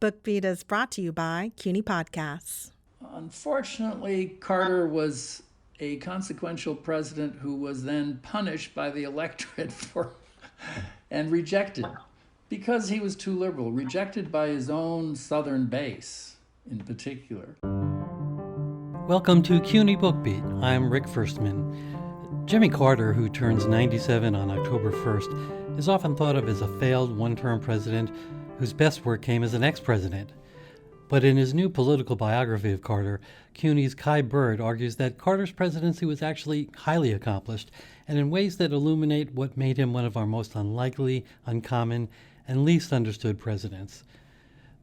Book Beat is brought to you by CUNY Podcasts. Unfortunately, Carter was a consequential president who was then punished by the electorate for and rejected because he was too liberal, rejected by his own Southern base in particular. Welcome to CUNY Book Beat. I'm Rick Firstman. Jimmy Carter, who turns 97 on October 1st, is often thought of as a failed one-term president whose best work came as an ex-president. But in his new political biography of Carter, CUNY's Kai Bird argues that Carter's presidency was actually highly accomplished and in ways that illuminate what made him one of our most unlikely, uncommon, and least understood presidents.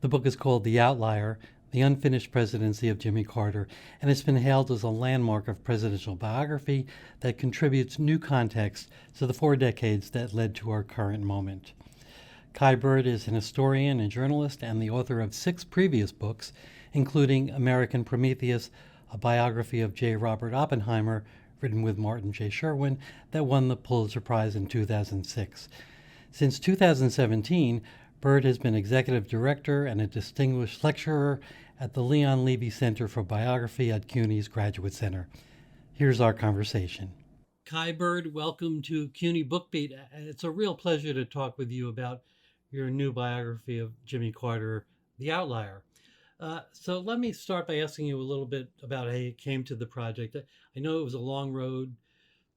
The book is called The Outlier, The Unfinished Presidency of Jimmy Carter, and it's been hailed as a landmark of presidential biography that contributes new context to the 4 decades that led to our current moment. Kai Bird is an historian and journalist and the author of 6 previous books, including American Prometheus, a biography of J. Robert Oppenheimer, written with Martin J. Sherwin, that won the Pulitzer Prize in 2006. Since 2017, Bird has been executive director and a distinguished lecturer at the Leon Levy Center for Biography at CUNY's Graduate Center. Here's our conversation. Kai Bird, welcome to CUNY Book Beat. It's a real pleasure to talk with you about your new biography of Jimmy Carter, The Outlier. So let me start by asking you a little bit about how you came to the project. I know it was a long road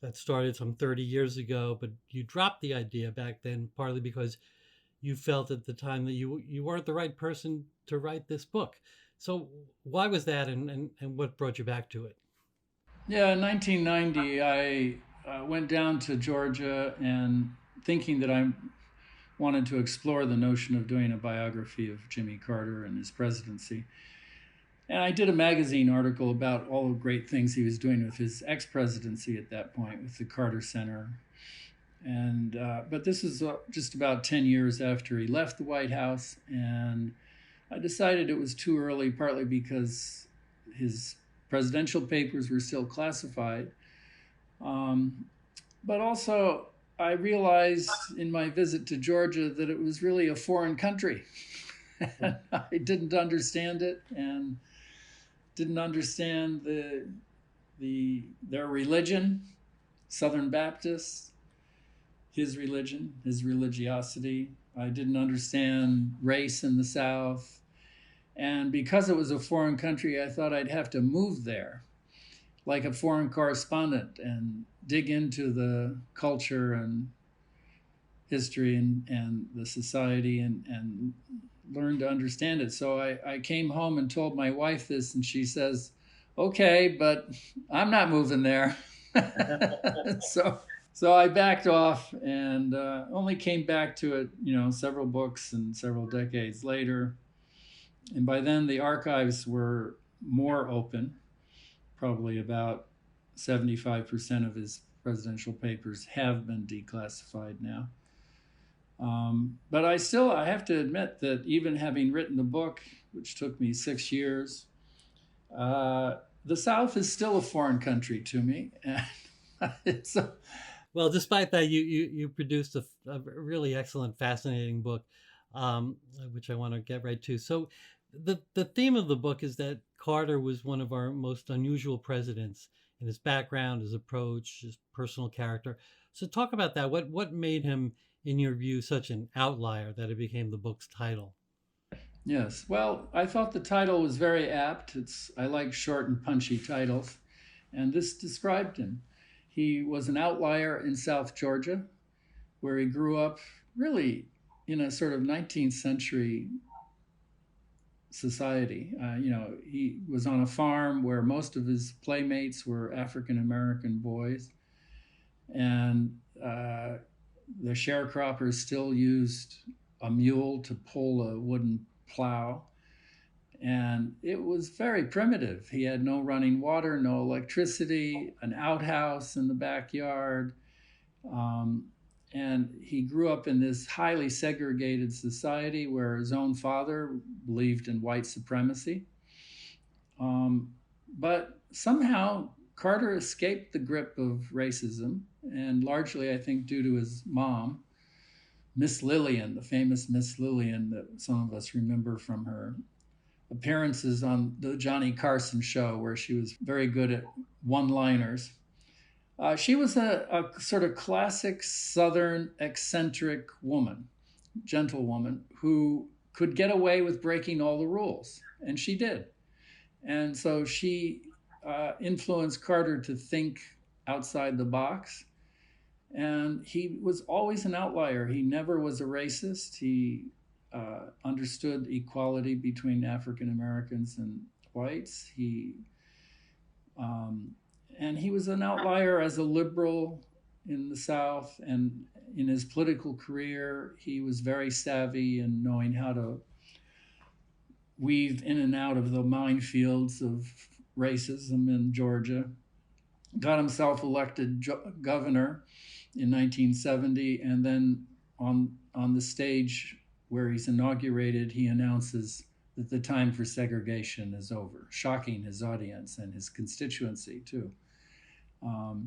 that started some 30 years ago, but you dropped the idea back then partly because you felt at the time that you weren't the right person to write this book. So why was that, and what brought you back to it? Yeah, in 1990, I went down to Georgia and thinking that I wanted to explore the notion of doing a biography of Jimmy Carter and his presidency. And I did a magazine article about all the great things he was doing with his ex-presidency at that point with the Carter Center. And but this is just about 10 years after he left the White House, and I decided it was too early, partly because his presidential papers were still classified, but also I realized in my visit to Georgia that it was really a foreign country. I didn't understand it and didn't understand their religion, Southern Baptists, his religion, his religiosity. I didn't understand race in the South. And because it was a foreign country, I thought I'd have to move there like a foreign correspondent and dig into the culture and history and the society and learn to understand it. So I came home and told my wife this, and she says, okay, but I'm not moving there. So I backed off and only came back to it, several books and several decades later. And by then the archives were more open. Probably about 75% of his presidential papers have been declassified now. But I have to admit that even having written the book, which took me 6 years, the South is still a foreign country to me. Well, despite that, you produced a really excellent, fascinating book, which I want to get right to. So the theme of the book is that Carter was one of our most unusual presidents in his background, his approach, his personal character. So talk about that. What made him, in your view, such an outlier that it became the book's title? Yes. Well, I thought the title was very apt. I like short and punchy titles, and this described him. He was an outlier in South Georgia, where he grew up really in a sort of 19th century society. He was on a farm where most of his playmates were African American boys, and the sharecroppers still used a mule to pull a wooden plow. And it was very primitive. He had no running water, no electricity, an outhouse in the backyard. And he grew up in this highly segregated society where his own father believed in white supremacy. But somehow Carter escaped the grip of racism, and largely, I think, due to his mom, Miss Lillian, the famous Miss Lillian that some of us remember from her appearances on the Johnny Carson show, where she was very good at one-liners. She was a sort of classic Southern eccentric woman, gentlewoman, who could get away with breaking all the rules, and she did. And so she influenced Carter to think outside the box. And he was always an outlier. He never was a racist. He understood equality between African Americans and whites. And he was an outlier as a liberal in the South. And in his political career, he was very savvy in knowing how to weave in and out of the minefields of racism in Georgia. Got himself elected governor in 1970, and then on the stage where he's inaugurated, he announces that the time for segregation is over, shocking his audience and his constituency too.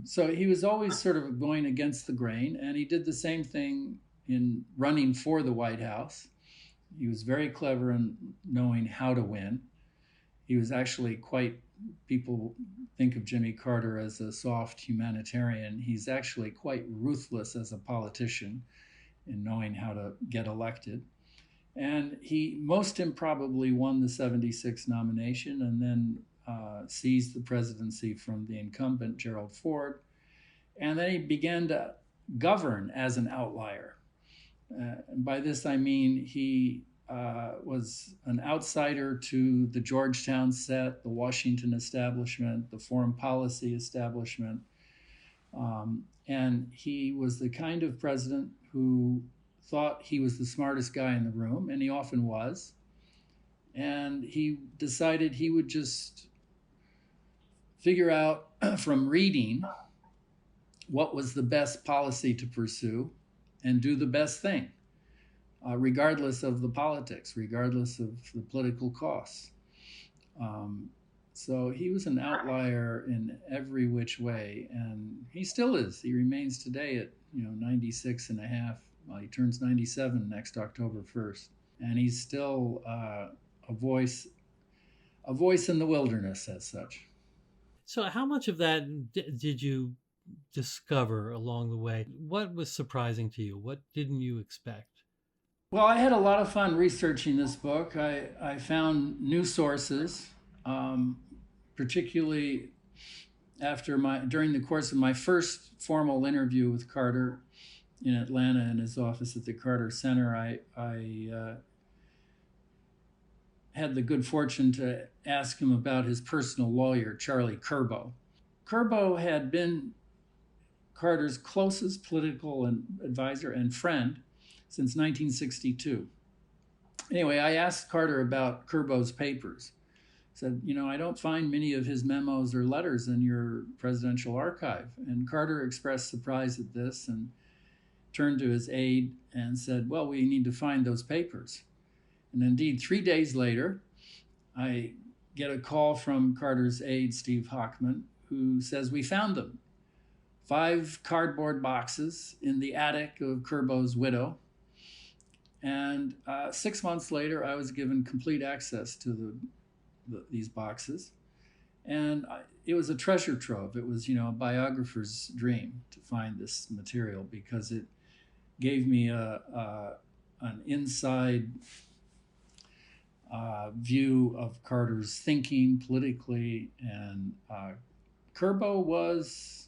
So he was always sort of going against the grain, and he did the same thing in running for the White House. He was very clever in knowing how to win. He was actually people think of Jimmy Carter as a soft humanitarian. He's actually quite ruthless as a politician in knowing how to get elected. And he most improbably won the 76 nomination and then seized the presidency from the incumbent, Gerald Ford. And then he began to govern as an outlier. And by this, I mean he was an outsider to the Georgetown set, the Washington establishment, the foreign policy establishment. And he was the kind of president who thought he was the smartest guy in the room, and he often was. And he decided he would just figure out from reading what was the best policy to pursue and do the best thing, regardless of the politics, regardless of the political costs. So he was an outlier in every which way, and he still is. He remains today at 96 and a half. Well, he turns 97 next October 1st, and he's still a voice in the wilderness as such. So how much of that did you discover along the way? What was surprising to you? What didn't you expect? Well, I had a lot of fun researching this book. I found new sources, particularly during the course of my first formal interview with Carter in Atlanta in his office at the Carter Center. I had the good fortune to ask him about his personal lawyer, Charlie Curbo. Curbo had been Carter's closest political advisor and friend since 1962. Anyway, I asked Carter about Curbo's papers. I said, I don't find many of his memos or letters in your presidential archive. And Carter expressed surprise at this and turned to his aide and said, well, we need to find those papers. And indeed, 3 days later, I get a call from Carter's aide, Steve Hochman, who says, we found them. 5 cardboard boxes in the attic of Curbo's widow. And 6 months later, I was given complete access to these boxes. And it was a treasure trove. It was, a biographer's dream to find this material because it gave me an inside view of Carter's thinking politically. And Curbo was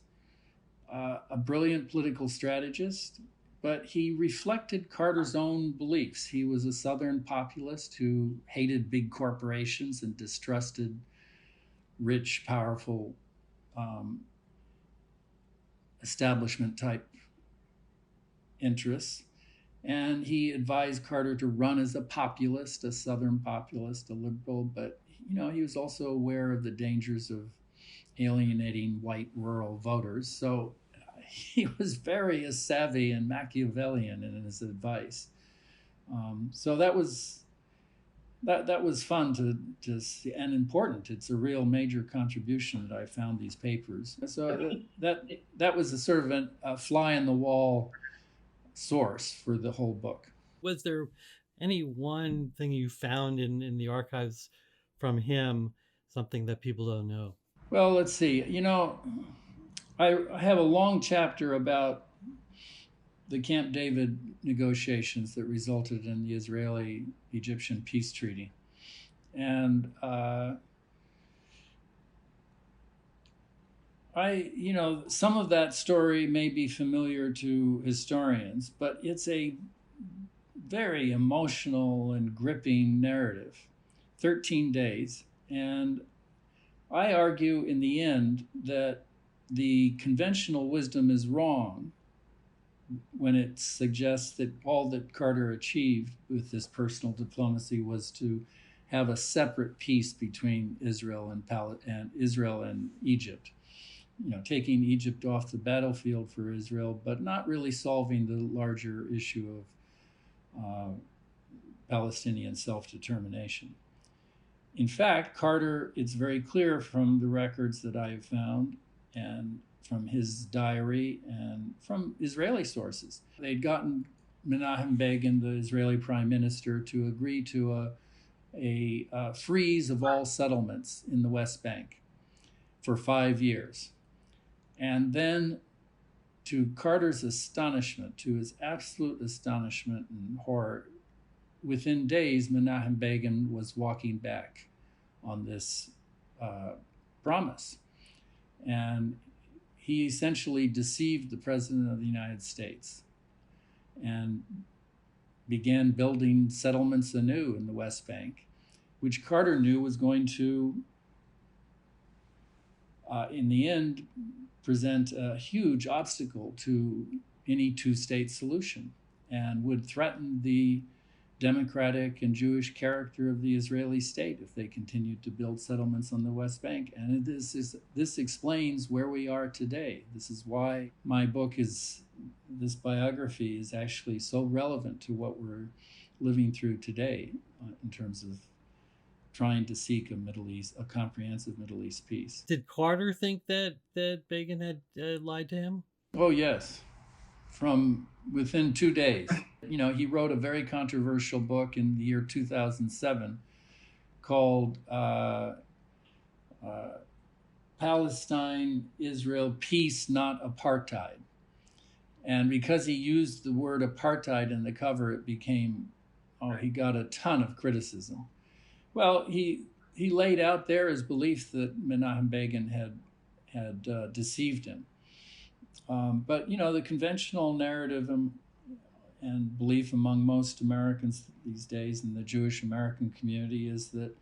a brilliant political strategist, but he reflected Carter's own beliefs. He was a Southern populist who hated big corporations and distrusted rich, powerful establishment-type interests. And he advised Carter to run as a populist, a Southern populist, a liberal, but he was also aware of the dangers of alienating white rural voters. So he was very savvy and Machiavellian in his advice. So that was fun to see and important. It's a real major contribution that I found these papers. So that was a sort of a fly in the wall source for the whole book. Was there any one thing you found in the archives from him, something that people don't know? Well, let's see. I have a long chapter about the Camp David negotiations that resulted in the Israeli-Egyptian peace treaty. And some of that story may be familiar to historians, but it's a very emotional and gripping narrative. 13 days. And I argue in the end that the conventional wisdom is wrong when it suggests that all that Carter achieved with this personal diplomacy was to have a separate peace between Israel and Israel and Egypt. Taking Egypt off the battlefield for Israel, but not really solving the larger issue of Palestinian self-determination. In fact, Carter, it's very clear from the records that I have found and from his diary and from Israeli sources, they'd gotten Menachem Begin, the Israeli prime minister, to agree to a freeze of all settlements in the West Bank for 5 years. And then, to Carter's astonishment, to his absolute astonishment and horror, within days, Menachem Begin was walking back on this promise. And he essentially deceived the President of the United States and began building settlements anew in the West Bank, which Carter knew was going to, in the end, present a huge obstacle to any two-state solution and would threaten the democratic and Jewish character of the Israeli state if they continued to build settlements on the West Bank. And this explains where we are today. This is why my book this biography is actually so relevant to what we're living through today in terms of trying to seek a comprehensive Middle East peace. Did Carter think that Begin had lied to him? Oh, yes. From within 2 days. He wrote a very controversial book in the year 2007 called Palestine, Israel, Peace, Not Apartheid. And because he used the word apartheid in the cover, it became, he got a ton of criticism. Well, he laid out there his belief that Menachem Begin had deceived him. But the conventional narrative and belief among most Americans these days in the Jewish American community is that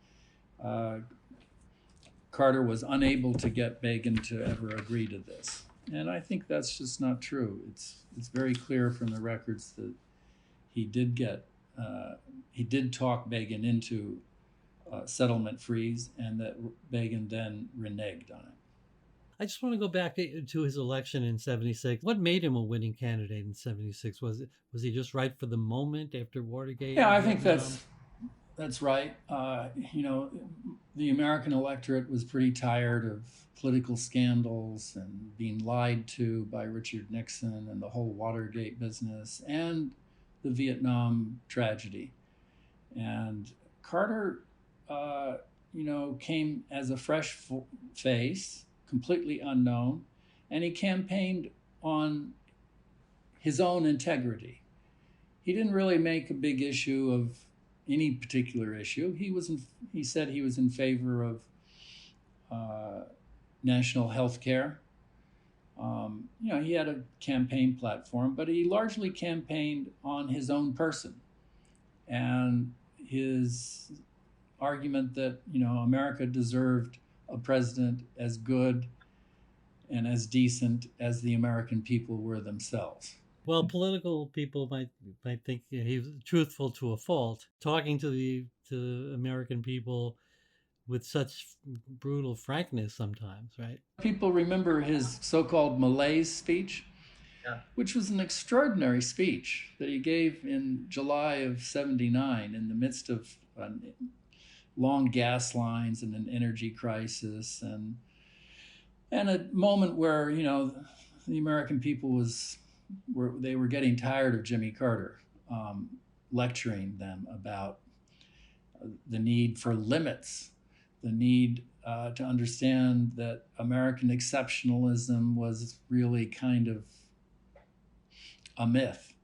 Carter was unable to get Begin to ever agree to this. And I think that's just not true. It's very clear from the records that he did talk Begin into settlement freeze, and that Begin then reneged on it. I just want to go back to his election in '76. What made him a winning candidate in '76? Was he just right for the moment after Watergate? Yeah, I think that's right. The American electorate was pretty tired of political scandals and being lied to by Richard Nixon and the whole Watergate business and the Vietnam tragedy. And Carter, came as a fresh face, completely unknown, and he campaigned on his own integrity. He didn't really make a big issue of any particular issue. He said he was in favor of national health care. He had a campaign platform, but he largely campaigned on his own person and his argument that America deserved a president as good and as decent as the American people were themselves. Well, political people might think he was truthful to a fault, talking to the American people with such brutal frankness sometimes, right? People remember his so-called Malays Speech, which was an extraordinary speech that he gave in July of '79 in the midst of long gas lines and an energy crisis and a moment where, the American people was they were getting tired of Jimmy Carter lecturing them about the need for limits, the need to understand that American exceptionalism was really kind of a myth,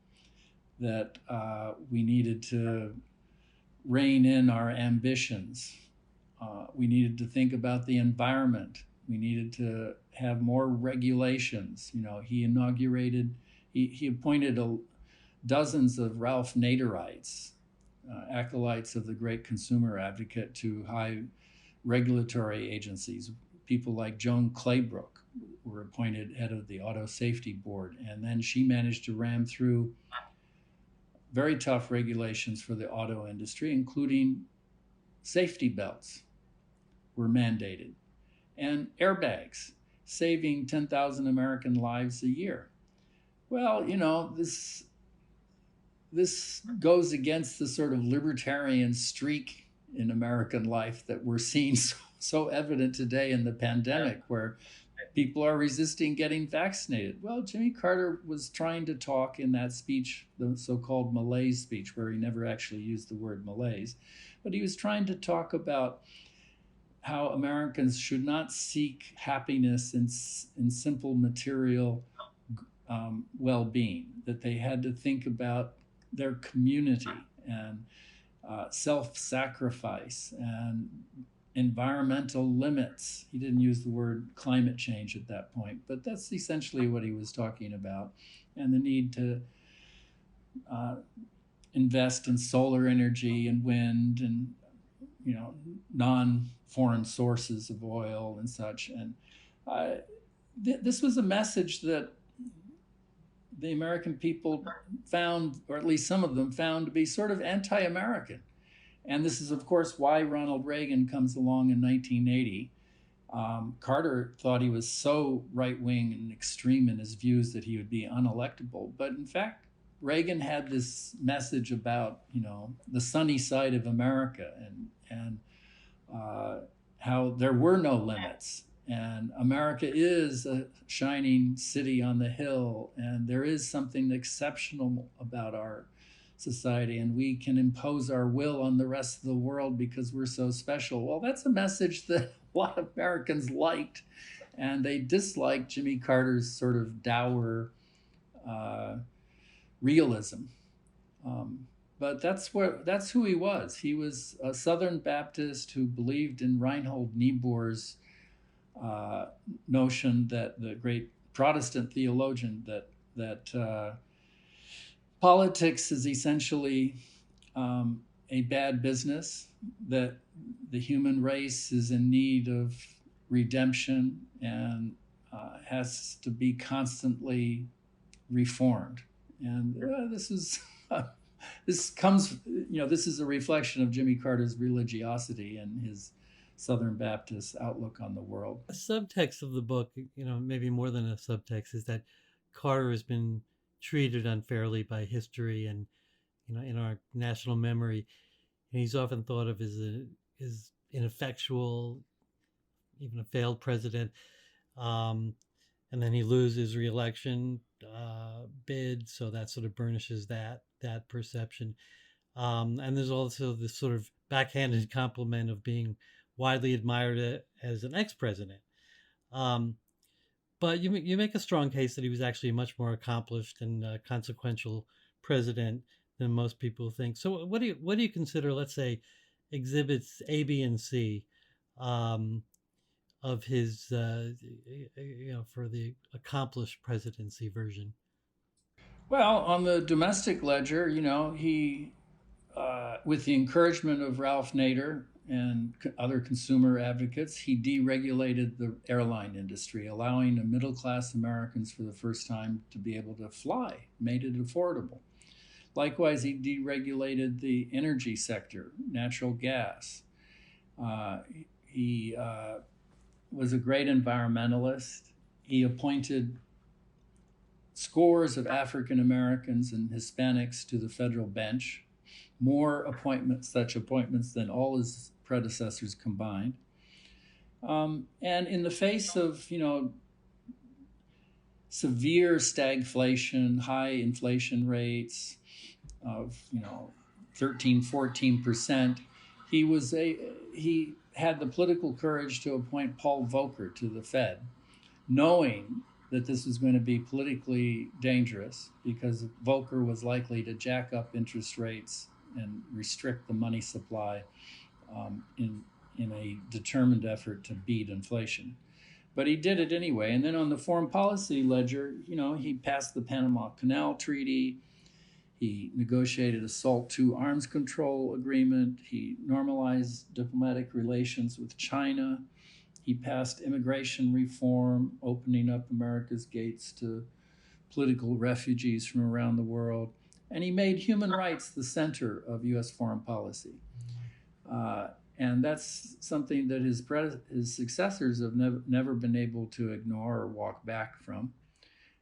that we needed to rein in our ambitions. We needed to think about the environment. We needed to have more regulations. He appointed dozens of Ralph Naderites, acolytes of the great consumer advocate, to high regulatory agencies. People like Joan Claybrook were appointed head of the Auto Safety Board, and then she managed to ram through very tough regulations for the auto industry, including safety belts were mandated and airbags, saving 10,000 American lives a year. Well, this goes against the sort of libertarian streak in American life that we're seeing so evident today in the pandemic, where people are resisting getting vaccinated. Well, Jimmy Carter was trying to talk in that speech, the so-called Malays Speech, where he never actually used the word Malays, but he was trying to talk about how Americans should not seek happiness in simple material well-being, that they had to think about their community and self-sacrifice and environmental limits. He didn't use the word climate change at that point, but that's essentially what he was talking about, and the need to invest in solar energy and wind and non-foreign sources of oil and such. And this was a message that the American people found, or at least some of them found, to be sort of anti-American. And this is, of course, why Ronald Reagan comes along in 1980. Carter thought he was so right-wing and extreme in his views that he would be unelectable. But in fact, Reagan had this message about, the sunny side of America and how there were no limits. And America is a shining city on the hill, and there is something exceptional about our society, and we can impose our will on the rest of the world because we're so special. Well, that's a message that a lot of Americans liked, and they disliked Jimmy Carter's sort of dour realism. But that's who he was. He was a Southern Baptist who believed in Reinhold Niebuhr's notion, that the great Protestant theologian, that politics is essentially a bad business, that the human race is in need of redemption and has to be constantly reformed. And this is a reflection of Jimmy Carter's religiosity and his Southern Baptist outlook on the world. A subtext of the book, maybe more than a subtext, is that Carter has been treated unfairly by history and, in our national memory. And he's often thought of as ineffectual, even a failed president. And then he loses re-election bid, so that sort of burnishes that perception. And there's also this sort of backhanded compliment of being widely admired as an ex-president. But you make a strong case that he was actually a much more accomplished and consequential president than most people think. So what do you consider, let's say, exhibits A, B, and C of his, for the accomplished presidency version? Well, on the domestic ledger, he, with the encouragement of Ralph Nader and other consumer advocates, he deregulated the airline industry, allowing middle-class Americans for the first time to be able to fly, made it affordable. Likewise, he deregulated the energy sector, natural gas. He was a great environmentalist. He appointed scores of African Americans and Hispanics to the federal bench, more such appointments than all his predecessors combined. And in the face of, severe stagflation, high inflation rates of 13, 14%. He had the political courage to appoint Paul Volcker to the Fed, knowing that this was going to be politically dangerous because Volcker was likely to jack up interest rates and restrict the money supply in a determined effort to beat inflation. But he did it anyway. And then on the foreign policy ledger, he passed the Panama Canal Treaty. He negotiated a SALT II arms control agreement. He normalized diplomatic relations with China. He passed immigration reform, opening up America's gates to political refugees from around the world. And he made human rights the center of U.S. foreign policy. And that's something that his successors have never been able to ignore or walk back from.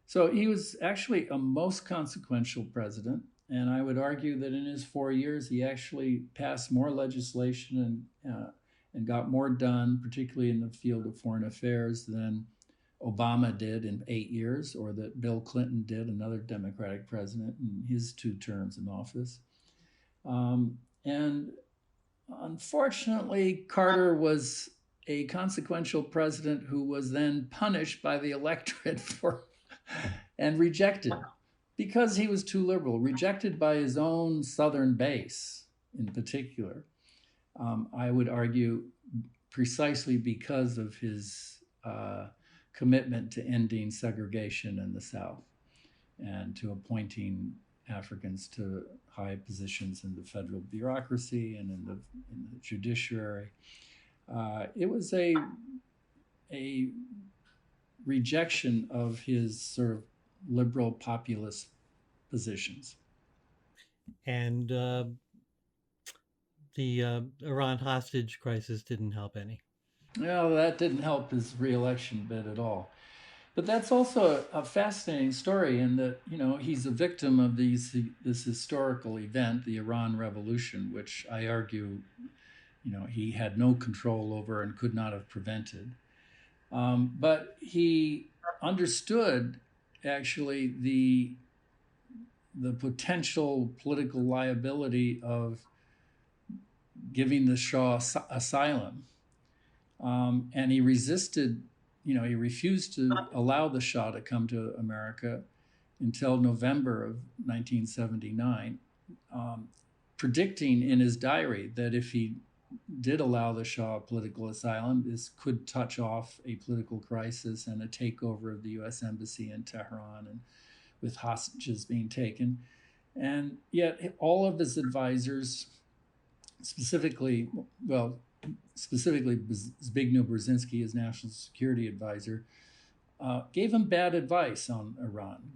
So he was actually a most consequential president. And I would argue that in his 4 years, he actually passed more legislation and got more done, particularly in the field of foreign affairs, than Obama did in 8 years, or that Bill Clinton did, another Democratic president, in his 2 terms in office. And unfortunately, Carter was a consequential president who was then punished by the electorate and rejected because he was too liberal, rejected by his own Southern base in particular. I would argue precisely because of his commitment to ending segregation in the South and to appointing Africans to high positions in the federal bureaucracy and in the judiciary. It was a rejection of his sort of liberal populist positions. And the Iran hostage crisis didn't help any. Well, that didn't help his reelection bid at all. But that's also a fascinating story in that, he's a victim of this historical event, the Iran Revolution, which I argue, he had no control over and could not have prevented. But he understood actually the potential political liability of giving the Shah asylum. And he resisted, he refused to allow the Shah to come to America until November of 1979, predicting in his diary that if he did allow the Shah political asylum, this could touch off a political crisis and a takeover of the U.S. Embassy in Tehran, and with hostages being taken. And yet all of his advisors, specifically Zbigniew Brzezinski, his national security advisor, gave him bad advice on Iran,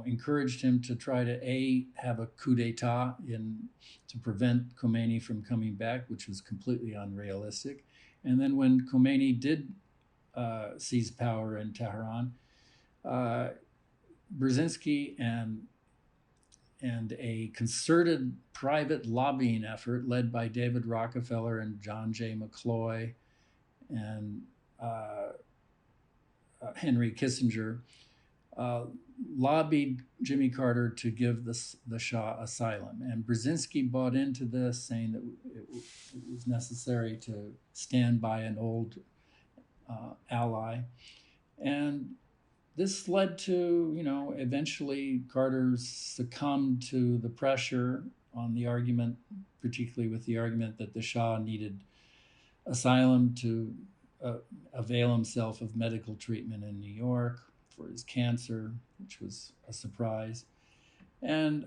encouraged him to try to have a coup d'etat to prevent Khomeini from coming back, which was completely unrealistic. And then when Khomeini did seize power in Tehran, Brzezinski and a concerted private lobbying effort led by David Rockefeller and John J. McCloy and Henry Kissinger lobbied Jimmy Carter to give the Shah asylum. And Brzezinski bought into this, saying that it was necessary to stand by an old ally. And this led to, eventually Carter succumbed to the pressure on the argument, particularly with the argument that the Shah needed asylum to avail himself of medical treatment in New York for his cancer, which was a surprise. And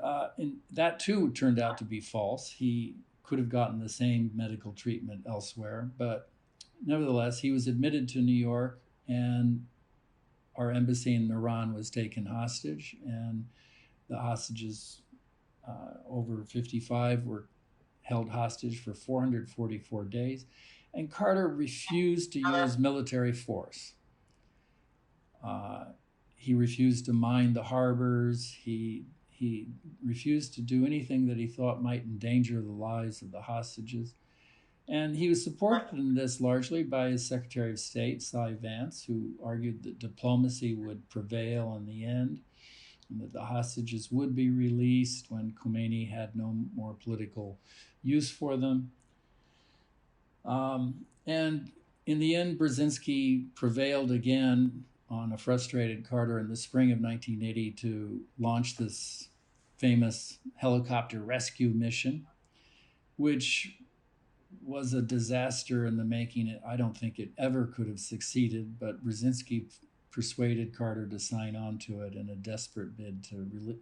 that too turned out to be false. He could have gotten the same medical treatment elsewhere, but nevertheless, he was admitted to New York, and our embassy in Iran was taken hostage, and the hostages, over 55, were held hostage for 444 days. And Carter refused to use military force. He refused to mine the harbors. He refused to do anything that he thought might endanger the lives of the hostages. And he was supported in this largely by his Secretary of State, Cy Vance, who argued that diplomacy would prevail in the end and that the hostages would be released when Khomeini had no more political use for them. And in the end, Brzezinski prevailed again on a frustrated Carter in the spring of 1980 to launch this famous helicopter rescue mission, which was a disaster in the making. I don't think it ever could have succeeded, but Brzezinski persuaded Carter to sign on to it in a desperate bid to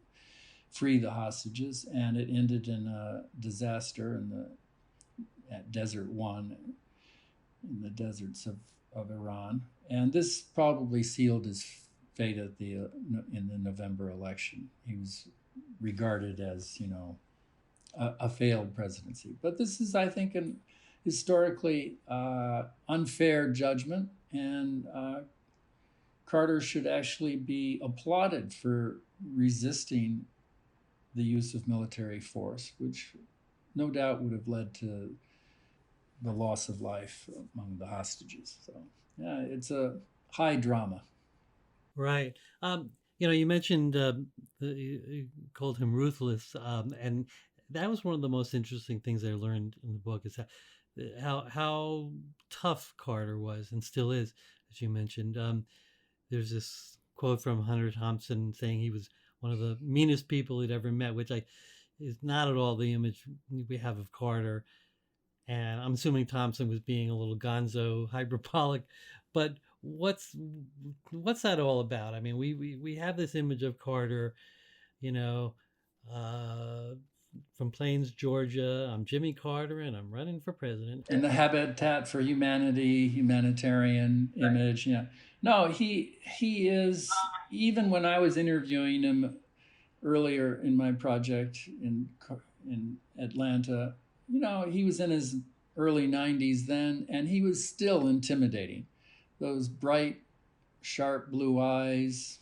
free the hostages, and it ended in a disaster at Desert One in the deserts of Iran. And this probably sealed his fate in the November election. He was regarded as, a failed presidency. But this is, I think, an historically unfair judgment, and Carter should actually be applauded for resisting the use of military force, which no doubt would have led to the loss of life among the hostages. So, yeah, it's a high drama. Right. You mentioned you called him ruthless, and that was one of the most interesting things I learned in the book is how tough Carter was and still is, as you mentioned. There's this quote from Hunter Thompson saying he was one of the meanest people he'd ever met, which is not at all the image we have of Carter. And I'm assuming Thompson was being a little gonzo, hyperbolic, but what's that all about? I mean, we have this image of Carter, from Plains, Georgia. I'm Jimmy Carter, and I'm running for president. And the Habitat for Humanity, humanitarian image. Yeah. No, he is, even when I was interviewing him earlier in my project in Atlanta, he was in his early 90s then, and he was still intimidating. Those bright, sharp blue eyes.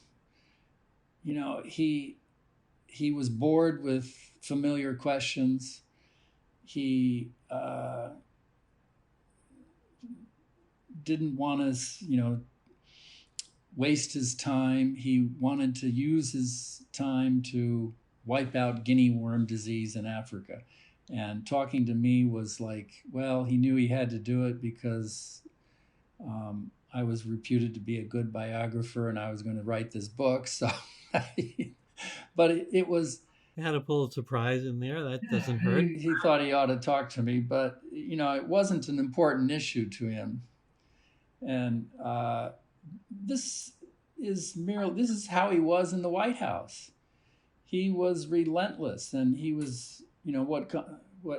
He was bored with familiar questions. He didn't want us, waste his time. He wanted to use his time to wipe out guinea worm disease in Africa. And talking to me was like, well, he knew he had to do it because I was reputed to be a good biographer and I was going to write this book. So, but it was... You had a Pulitzer Prize in there. That doesn't hurt. He thought he ought to talk to me, but, it wasn't an important issue to him. And this is how he was in the White House. He was relentless, and he was, what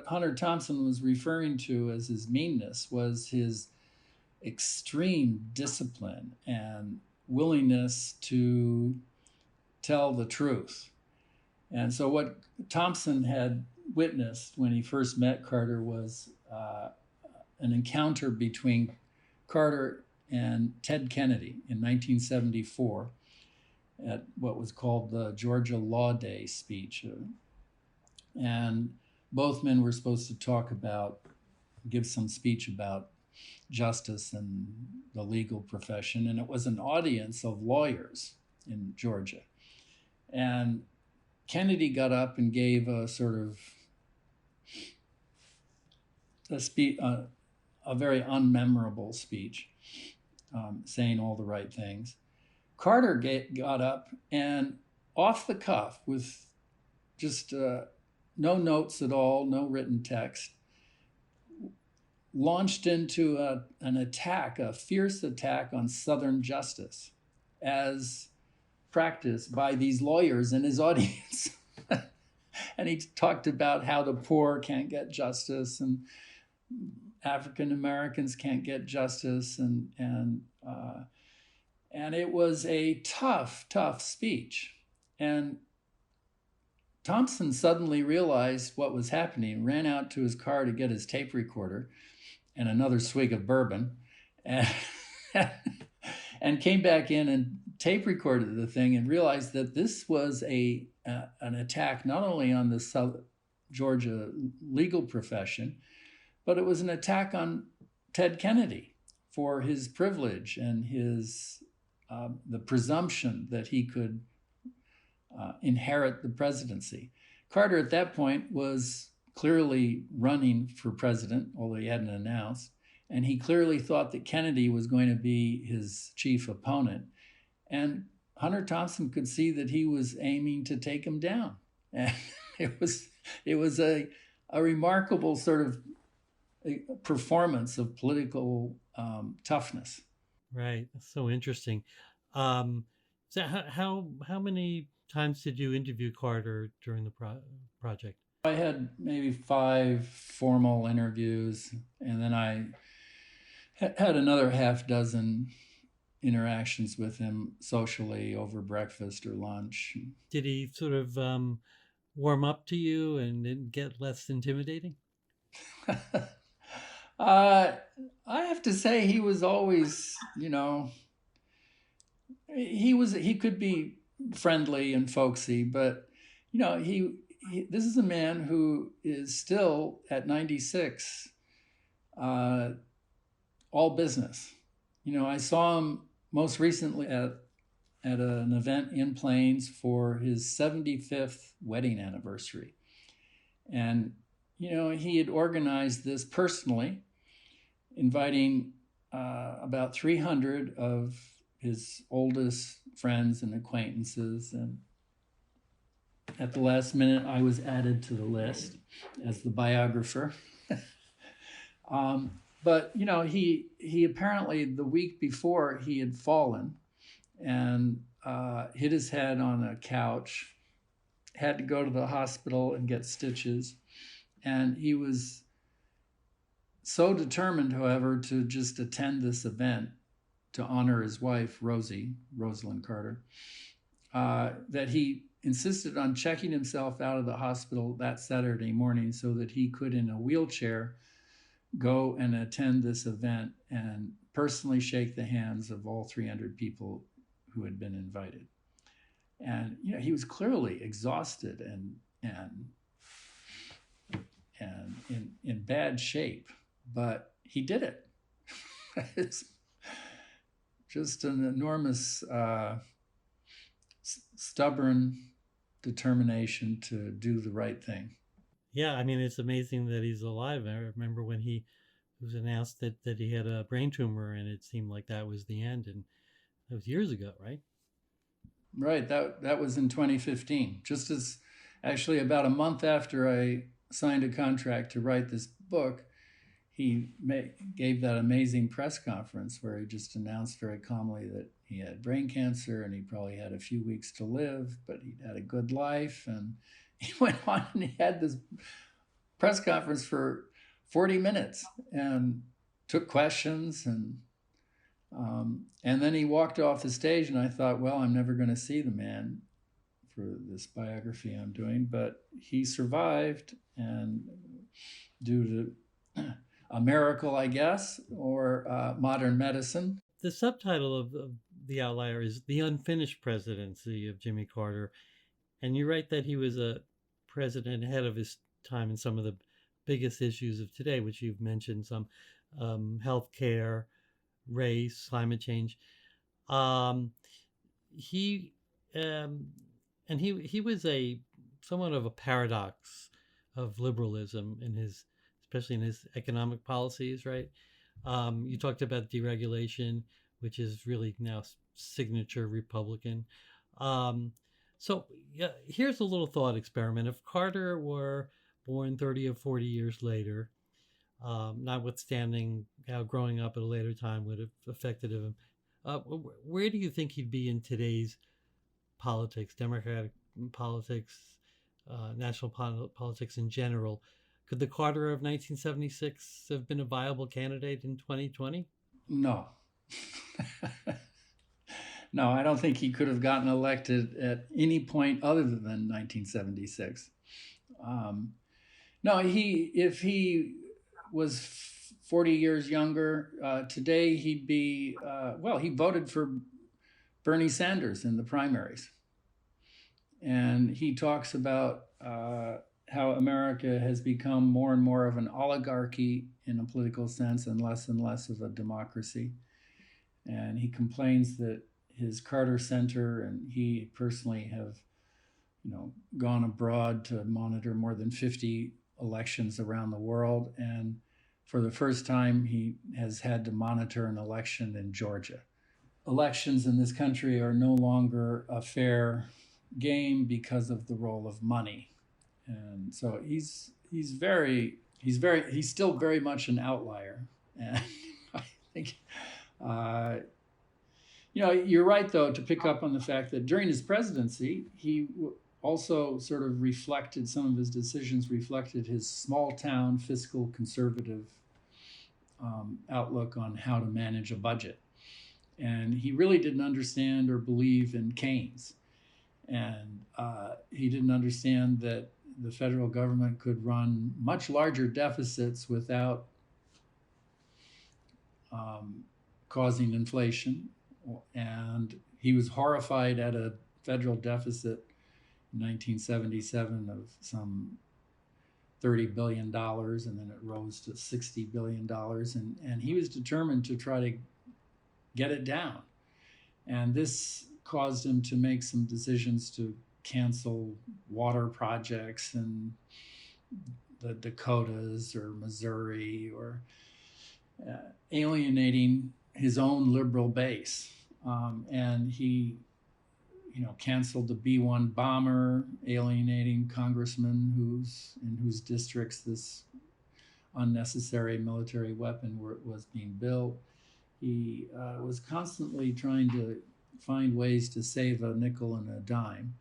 Hunter Thompson was referring to as his meanness was his extreme discipline and willingness to tell the truth. And so what Thompson had witnessed when he first met Carter was an encounter between Carter and Ted Kennedy in 1974 at what was called the Georgia Law Day speech. And both men were supposed to give some speech about justice and the legal profession. And it was an audience of lawyers in Georgia. And Kennedy got up and gave a sort of a very unmemorable speech, saying all the right things. Carter got up and off the cuff with just no notes at all, no written text, launched into an attack, a fierce attack on Southern justice as practiced by these lawyers in his audience. And he talked about how the poor can't get justice and African Americans can't get justice, and it was a tough speech. And Thompson suddenly realized what was happening, ran out to his car to get his tape recorder and another swig of bourbon, and came back in and tape recorded the thing and realized that this was an attack not only on the South Georgia legal profession, but it was an attack on Ted Kennedy for his privilege and his the presumption that he could inherit the presidency. Carter at that point was clearly running for president, although he hadn't announced, and he clearly thought that Kennedy was going to be his chief opponent. And Hunter Thompson could see that he was aiming to take him down. And it was a remarkable sort of performance of political toughness. Right. That's so interesting. So how many times did you interview Carter during the project? I had maybe 5 formal interviews, and then I had another half dozen interactions with him socially over breakfast or lunch. Did he sort of warm up to you and get less intimidating? I have to say he was always, he could be friendly and folksy, but this is a man who is still at 96 all business. I saw him most recently at an event in Plains for his 75th wedding anniversary. And, he had organized this personally, inviting about 300 of his oldest friends and acquaintances. And at the last minute, I was added to the list as the biographer. But, he apparently the week before he had fallen and hit his head on a couch, had to go to the hospital and get stitches. And he was so determined, however, to just attend this event to honor his wife, Rosalind Carter, that he insisted on checking himself out of the hospital that Saturday morning so that he could, in a wheelchair, go and attend this event and personally shake the hands of all 300 people who had been invited. And he was clearly exhausted and in bad shape, but he did it. It's just an enormous stubborn determination to do the right thing. Yeah, I mean, it's amazing that he's alive. I remember when it was announced that he had a brain tumor, and it seemed like that was the end, and that was years ago, right? Right, that was in 2015, just as actually about a month after I signed a contract to write this book. He gave that amazing press conference where he just announced very calmly that he had brain cancer and he probably had a few weeks to live, but he'd had a good life. And he went on and he had this press conference for 40 minutes and took questions. And then he walked off the stage, and I thought, well, I'm never going to see the man for this biography I'm doing. But he survived, and due to a miracle, I guess, or modern medicine. The subtitle of The Outlier is The Unfinished Presidency of Jimmy Carter. And you write that he was a president ahead of his time in some of the biggest issues of today, which you've mentioned, some healthcare, race, climate change. He was somewhat of a paradox of liberalism especially in his economic policies, right? You talked about deregulation, which is really now signature Republican. So here's a little thought experiment. If Carter were born 30 or 40 years later, notwithstanding how growing up at a later time would have affected him, where do you think he'd be in today's politics, democratic politics, national politics in general? Could the Carter of 1976 have been a viable candidate in 2020? No. No, I don't think he could have gotten elected at any point other than 1976. No, if he was 40 years younger, today he'd be, he voted for Bernie Sanders in the primaries. And he talks about how America has become more and more of an oligarchy in a political sense and less of a democracy. And he complains that his Carter Center and he personally have, gone abroad to monitor more than 50 elections around the world. And for the first time, he has had to monitor an election in Georgia. Elections in this country are no longer a fair game because of the role of money. And so he's still very much an outlier. And I think, you're right, though, to pick up on the fact that during his presidency, he also sort of reflected, some of his decisions reflected his small town fiscal conservative outlook on how to manage a budget. And he really didn't understand or believe in Keynes. And he didn't understand that the federal government could run much larger deficits without causing inflation. And he was horrified at a federal deficit in 1977 of some $30 billion, and then it rose to $60 billion. And he was determined to try to get it down. And this caused him to make some decisions to cancel water projects in the Dakotas or Missouri, or alienating his own liberal base. And he, canceled the B-1 bomber, alienating congressmen in whose districts this unnecessary military weapon was being built. He was constantly trying to find ways to save a nickel and a dime.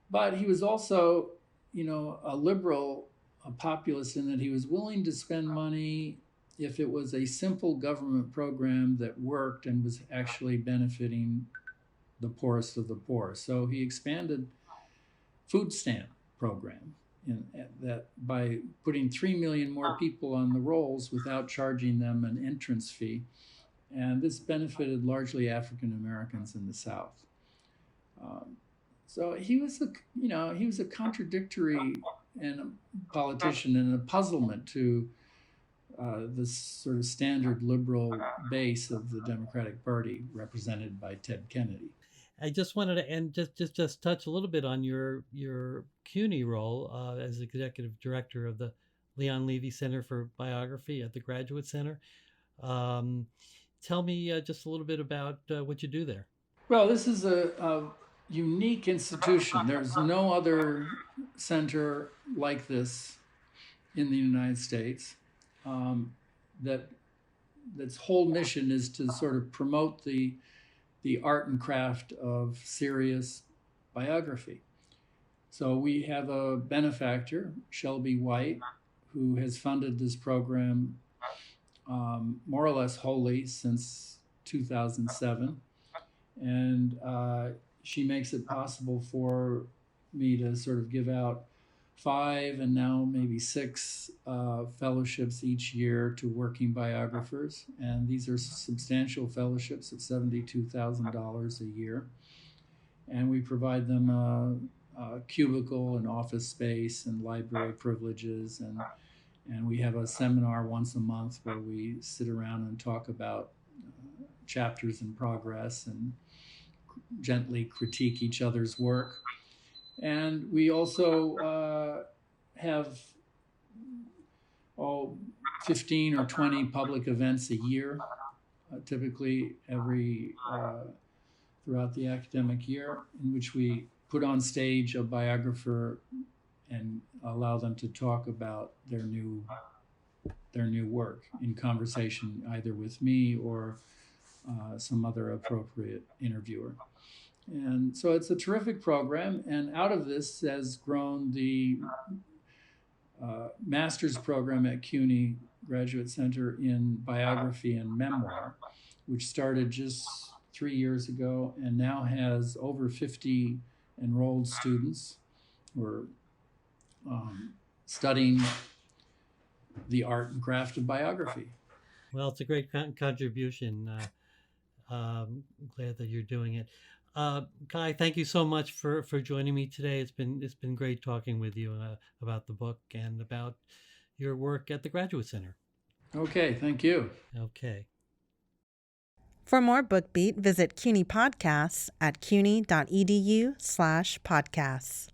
But he was also, a liberal, a populist, in that he was willing to spend money if it was a simple government program that worked and was actually benefiting the poorest of the poor. So he expanded food stamp program that by putting 3 million more people on the rolls without charging them an entrance fee. And this benefited largely African Americans in the South. So he was a contradictory and a politician and a puzzlement to this sort of standard liberal base of the Democratic Party, represented by Ted Kennedy. I just wanted to just touch a little bit on your CUNY role as executive director of the Leon Levy Center for Biography at the Graduate Center. Tell me just a little bit about what you do there. Well, this is a unique institution. There's no other center like this in the United States. That's whole mission is to sort of promote the art and craft of serious biography. So we have a benefactor, Shelby White, who has funded this program more or less wholly since 2007. And she makes it possible for me to sort of give out 5 and now maybe 6 fellowships each year to working biographers. And these are substantial fellowships at $72,000 a year. And we provide them a cubicle and office space and library privileges. And we have a seminar once a month where we sit around and talk about chapters in progress and gently critique each other's work. And we also have 15 or 20 public events a year, typically throughout the academic year, in which we put on stage a biographer and allow them to talk about their new work in conversation, either with me or some other appropriate interviewer. And so it's a terrific program, and out of this has grown the master's program at CUNY Graduate Center in biography and memoir, which started just 3 years ago and now has over 50 enrolled students who are studying the art and craft of biography. Well, it's a great contribution. I'm glad that you're doing it. Kai, thank you so much for joining me today. It's been great talking with you about the book and about your work at the Graduate Center. Okay, thank you. Okay. For more BookBeat, visit CUNY Podcasts at cuny.edu/podcasts.